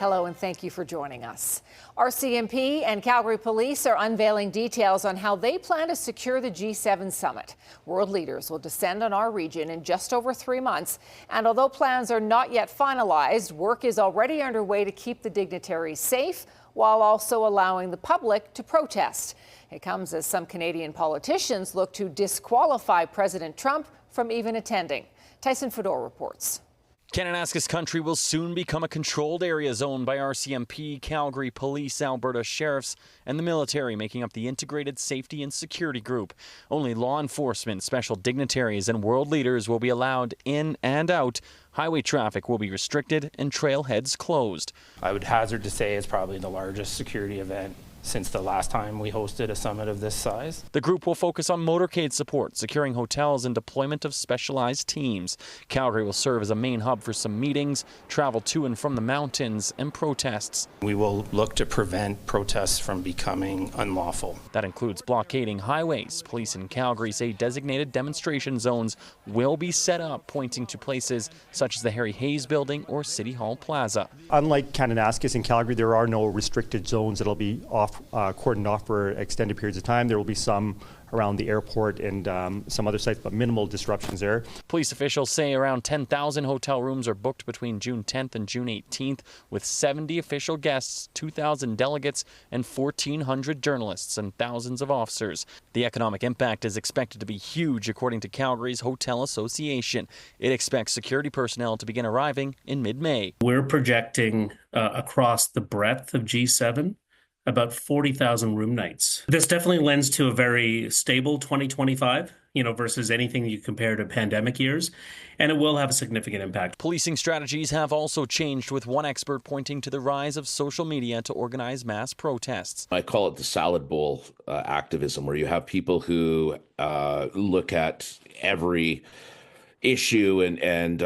Hello and thank you for joining us. RCMP and Calgary police are unveiling details on how they plan to secure the G7 summit. World leaders will descend on our region in just over 3 months. And although plans are not yet finalized, work is already underway to keep the dignitaries safe while also allowing the public to protest. It comes as some Canadian politicians look to disqualify President Trump from even attending. Tyson Fedor reports. Kananaskis Country will soon become a controlled area zoned by RCMP, Calgary Police, Alberta Sheriffs, and the military, making up the Integrated Safety and Security Group. Only law enforcement, special dignitaries, and world leaders will be allowed in and out. Highway traffic will be restricted and trailheads closed. I would hazard to say it's probably the largest security event since the last time we hosted a summit of this size. The group will focus on motorcade support, securing hotels, and deployment of specialized teams. Calgary will serve as a main hub for some meetings, travel to and from the mountains, and protests. We will look to prevent protests from becoming unlawful. That includes blockading highways. Police in Calgary say designated demonstration zones will be set up, pointing to places such as the Harry Hayes Building or City Hall Plaza. Unlike Kananaskis in Calgary, there are no restricted zones that'll be cordoned off for extended periods of time. There will be some around the airport and some other sites, but minimal disruptions there. Police officials say around 10,000 hotel rooms are booked between June 10th and June 18th, with 70 official guests, 2,000 delegates, and 1,400 journalists and thousands of officers. The economic impact is expected to be huge, according to Calgary's Hotel Association. It expects security personnel to begin arriving in mid-May. We're projecting across the breadth of G7 about 40,000 room nights. This definitely lends to a very stable 2025, versus anything you compare to pandemic years, and it will have a significant impact. Policing strategies have also changed, with one expert pointing to the rise of social media to organize mass protests. I call it the salad bowl activism, where you have people who look at every issue, and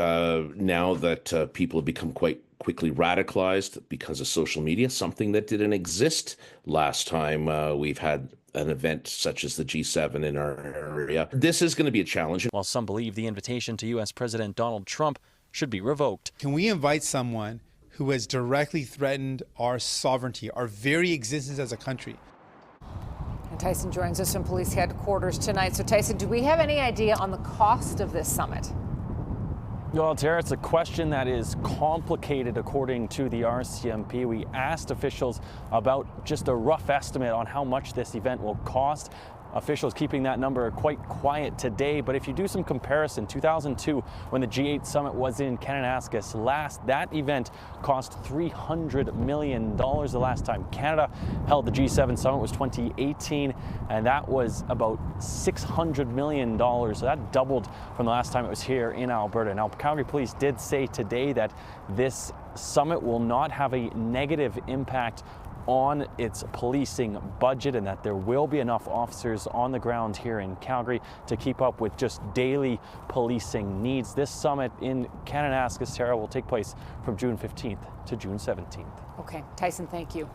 now that people have become quite quickly radicalized because of social media, something that didn't exist last time we've had an event such as the G7 in our area. This is going to be a challenge. While some believe the invitation to U.S. President Donald Trump should be revoked. Can we invite someone who has directly threatened our sovereignty, our very existence as a country? And Tyson joins us from police headquarters tonight. So Tyson, do we have any idea on the cost of this summit? Well, Tara, it's a question that is complicated, according to the RCMP. We asked officials about just a rough estimate on how much this event will cost. Officials keeping that number quite quiet today, but if you do some comparison, 2002, when the G8 summit was in Kananaskis last, that event cost $300 million. The last time Canada held the G7 summit was 2018, and that was about $600 million. So that doubled from the last time it was here in Alberta. Now, Calgary Police did say today that this summit will not have a negative impact on its policing budget, and that there will be enough officers on the ground here in Calgary to keep up with just daily policing needs. This summit in Kananaskis, Tara, will take place from June 15th to June 17th. Okay, Tyson, thank you.